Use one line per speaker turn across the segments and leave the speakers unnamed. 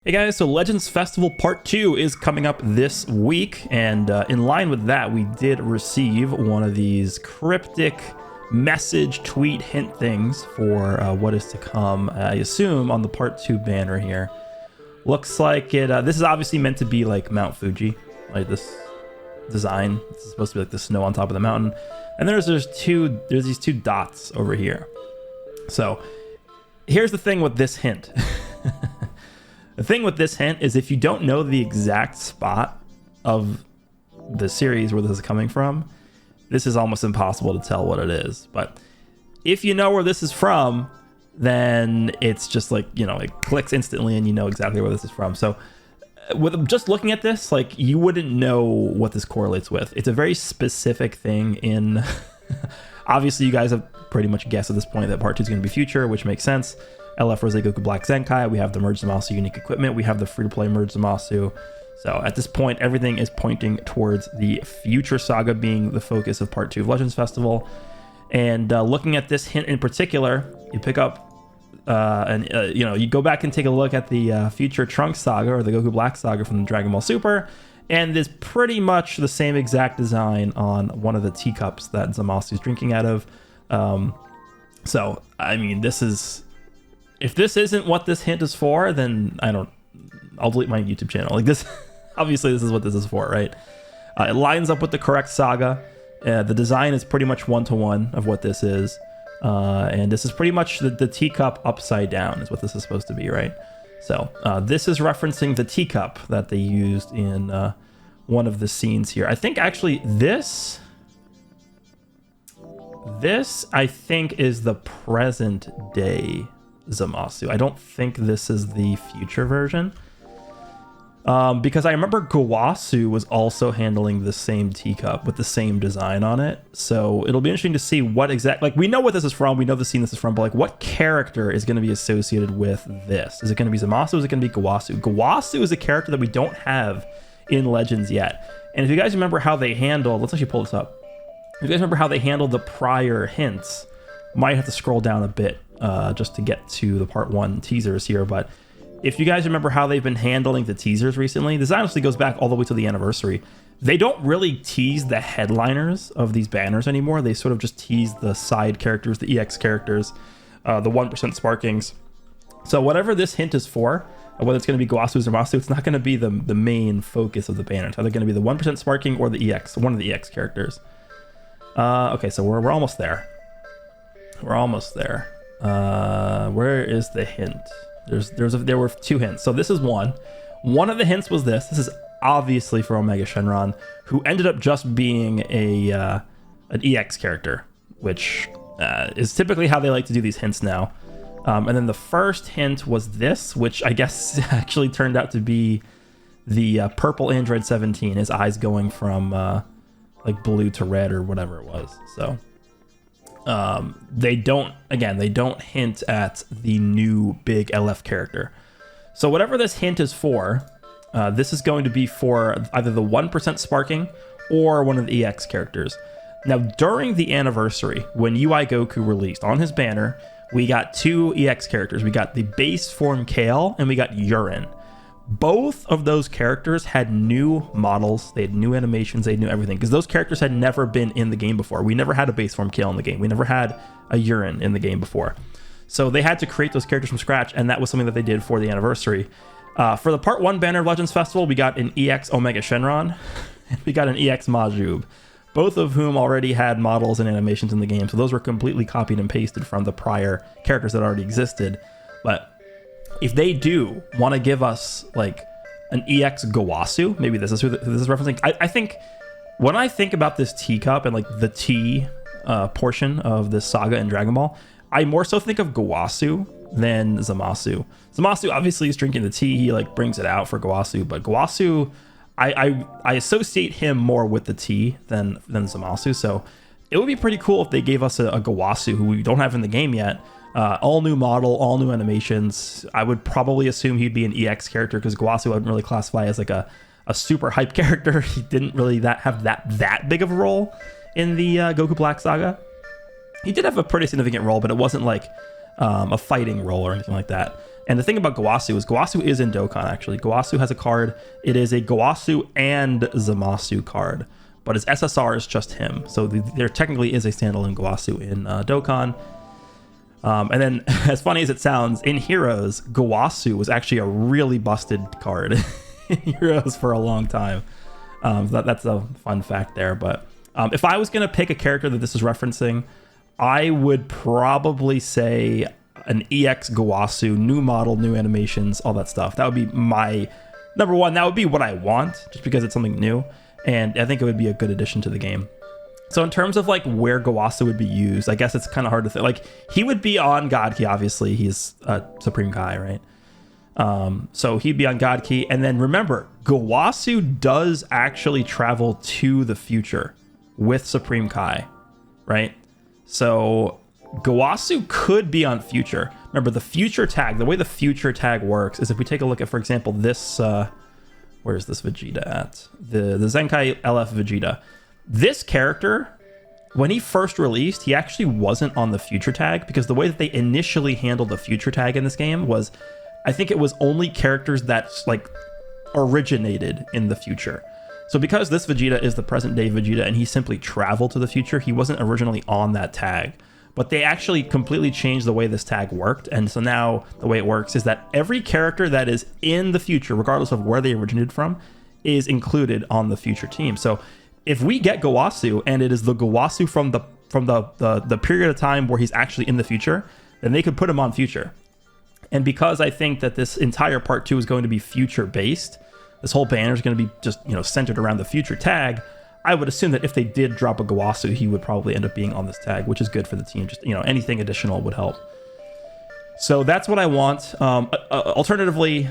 Hey guys, so Legends Festival Part 2 is coming up this week, and in line with that, we did receive one of these cryptic message tweet hint things for what is to come, I assume, on the Part 2 banner here. Looks like it, this is obviously meant to be like Mount Fuji, like this design. It's supposed to be like the snow on top of the mountain. And there's these two dots over here. So here's the thing with this hint. The thing with this hint is if you don't know the exact spot of the series where this is coming from, this is almost impossible to tell what it is. But if you know where this is from, then it's just like, you know, it clicks instantly and you know exactly where this is from. So with just looking at this, like, you wouldn't know what this correlates with. It's a very specific thing in... Obviously, you guys have pretty much guessed at this point that Part 2 is going to be future, which makes sense. LF Rose Goku Black Zenkai, we have the Merge Zamasu unique equipment, we have the free-to-play Merge Zamasu. So at this point, everything is pointing towards the future saga being the focus of Part 2 of Legends Festival. And looking at this hint in particular, you pick up you know, you go back and take a look at the future Trunks saga, or the Goku Black saga from Dragon Ball Super, and it's pretty much the same exact design on one of the teacups that Zamasu's drinking out of. So, I mean, this is... If this isn't what this hint is for, then I'll delete my YouTube channel. Like this, obviously this is what this is for, right? It lines up with the correct saga. The design is pretty much one-to-one of what this is. And this is pretty much the teacup upside down is what this is supposed to be, right? So this is referencing the teacup that they used in one of the scenes here. I think actually this I think is the present day Zamasu. I don't think this is the future version. Because I remember Gawasu was also handling the same teacup with the same design on it. So it'll be interesting to see what like, we know what this is from, we know the scene this is from, but like, what character is going to be associated with this? Is it going to be Zamasu? Is it going to be Gawasu? Gawasu is a character that we don't have in Legends yet. And if you guys remember how they handled, let's actually pull this up. If you guys remember how they handled the prior hints, might have to scroll down a bit just to get to the Part 1 teasers here, but if you guys remember how they've been handling the teasers recently, this honestly goes back all the way to the anniversary. They don't really tease the headliners of these banners anymore. They sort of just tease the side characters, the EX characters, the 1% sparkings. So whatever this hint is for, whether it's going to be Gawasu or Zamasu, it's not going to be the main focus of the banner. It's either going to be the 1% sparking or the EX, one of the EX characters. Okay, so we're almost there. We're almost there. Where is the hint? There were two hints. So this is one. One of the hints was this. This is obviously for Omega Shenron, who ended up just being an EX character, which is typically how they like to do these hints now. And then the first hint was this, which I guess actually turned out to be the purple Android 17, his eyes going from like blue to red or whatever it was. So they don't hint at the new big LF character. So whatever this hint is for, this is going to be for either the 1% sparking or one of the EX characters. Now, during the anniversary, when UI Goku released on his banner, we got two EX characters. We got the base form Kale and we got Urine. Both of those characters had new models, they had new animations, they knew everything, because those characters had never been in the game before. We never had a base form Kale in the game. We never had a Urine in the game before. So they had to create those characters from scratch, and that was something that they did for the anniversary. For the Part 1 banner of Legends Festival, we got an EX Omega Shenron, and we got an EX Majub, both of whom already had models and animations in the game. So those were completely copied and pasted from the prior characters that already existed. But if they do want to give us like an EX Gawasu, maybe this is who this is referencing. I think when I think about this teacup and like the tea portion of this saga in Dragon Ball, I more so think of Gawasu than Zamasu. Zamasu obviously is drinking the tea. He like brings it out for Gawasu, but Gawasu, I associate him more with the tea than Zamasu. So it would be pretty cool if they gave us a Gawasu who we don't have in the game yet. All new model, all new animations. I would probably assume he'd be an EX character because Gawasu I wouldn't really classify as like a super hype character. He didn't really have that big of a role in the Goku Black saga. He did have a pretty significant role, but it wasn't like a fighting role or anything like that. And the thing about Gowasu is in Dokkan, actually. Gowasu has a card. It is a Gowasu and Zamasu card, but his SSR is just him. So there technically is a standalone Gowasu in Dokkan. And then, as funny as it sounds, in Heroes, Gowasu was actually a really busted card in Heroes for a long time. That's a fun fact there. But if I was going to pick a character that this is referencing, I would probably say an EX Gowasu, new model, new animations, all that stuff. That would be my number one. That would be what I want, just because it's something new. And I think it would be a good addition to the game. So in terms of like where Gowasu would be used, I guess it's kind of hard to think. Like, he would be on God Key, obviously. He's Supreme Kai, right? So he'd be on God Key. And then remember, Gowasu does actually travel to the future with Supreme Kai, right? So Gowasu could be on future. Remember, the future tag, the way the future tag works is if we take a look at, for example, this, where's this Vegeta at? The Zenkai LF Vegeta. This character, when he first released, he actually wasn't on the future tag, because the way that they initially handled the future tag in this game was, I think it was only characters that like originated in the future. So because this Vegeta is the present day Vegeta and he simply traveled to the future, he wasn't originally on that tag. But they actually completely changed the way this tag worked. And so now the way it works is that every character that is in the future, regardless of where they originated from, is included on the future team. So if we get Gowasu and it is the Gowasu from the period of time where he's actually in the future, then they could put him on future. And because I think that this entire part 2 is going to be future based, this whole banner is going to be just, centered around the future tag, I would assume that if they did drop a Gowasu, he would probably end up being on this tag, which is good for the team. Just, anything additional would help. So that's what I want. Alternatively,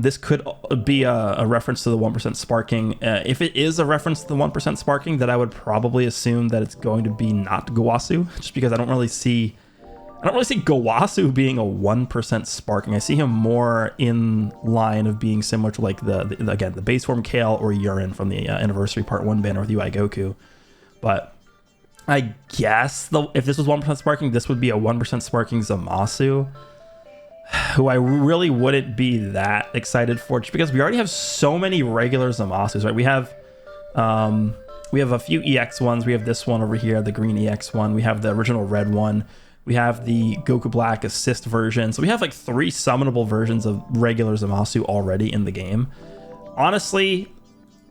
this could be a reference to the 1% sparking. If it is a reference to the 1% sparking, then I would probably assume that it's going to be not Gowasu, just because I don't really see Gowasu being a 1% sparking. I see him more in line of being similar to like the base form Kale or Urine from the Anniversary Part 1 banner with UI Goku. But I guess if this was 1% sparking, this would be a 1% sparking Zamasu, who I really wouldn't be that excited for, just because we already have so many regular Zamasus, right? We have a few EX ones. We have this one over here, the green EX one. We have the original red one. We have the Goku Black assist version. So we have like 3 summonable versions of regular Zamasu already in the game. Honestly,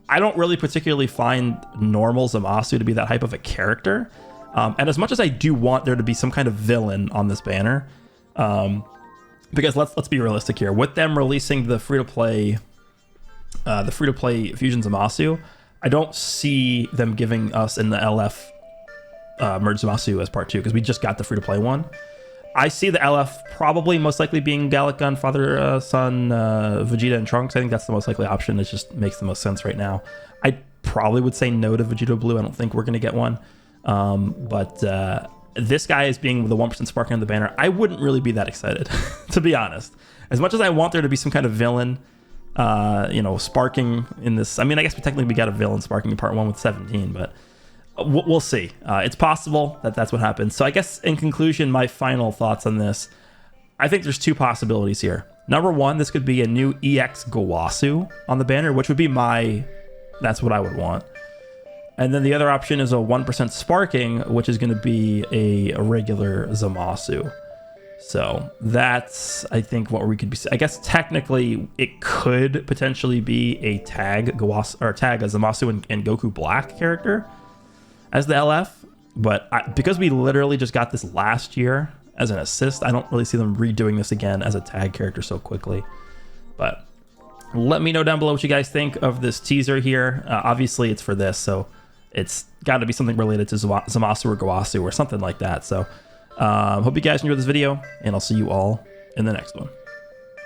I don't really particularly find normal Zamasu to be that hype of a character. And as much as I do want there to be some kind of villain on this banner, because let's be realistic here. With them releasing the free-to-play Fusion Zamasu, I don't see them giving us in the LF Merge Zamasu as part 2, because we just got the free-to-play one. I see the LF probably most likely being Gallic Gun, Father, Son, Vegeta, and Trunks. I think that's the most likely option. It just makes the most sense right now. I probably would say no to Vegeta Blue. I don't think we're going to get one. But this guy is being the 1% sparking on the banner. I wouldn't really be that excited, to be honest. As much as I want there to be some kind of villain, sparking in this. I mean, I guess we got a villain sparking in part 1 with 17, but we'll see. It's possible that that's what happens. So I guess in conclusion, my final thoughts on this, I think there's 2 possibilities here. Number 1, this could be a new EX Gowasu on the banner, which would be that's what I would want. And then the other option is a 1% sparking, which is going to be a regular Zamasu. So that's, I think, what we could be. I guess technically it could potentially be a tag Gowasu, or tag a Zamasu and Goku Black character as the LF, but because we literally just got this last year as an assist, I don't really see them redoing this again as a tag character so quickly. But let me know down below what you guys think of this teaser here. Obviously it's for this, so it's got to be something related to Zamasu or Gowasu or something like that. So hope you guys enjoyed this video, and I'll see you all in the next one.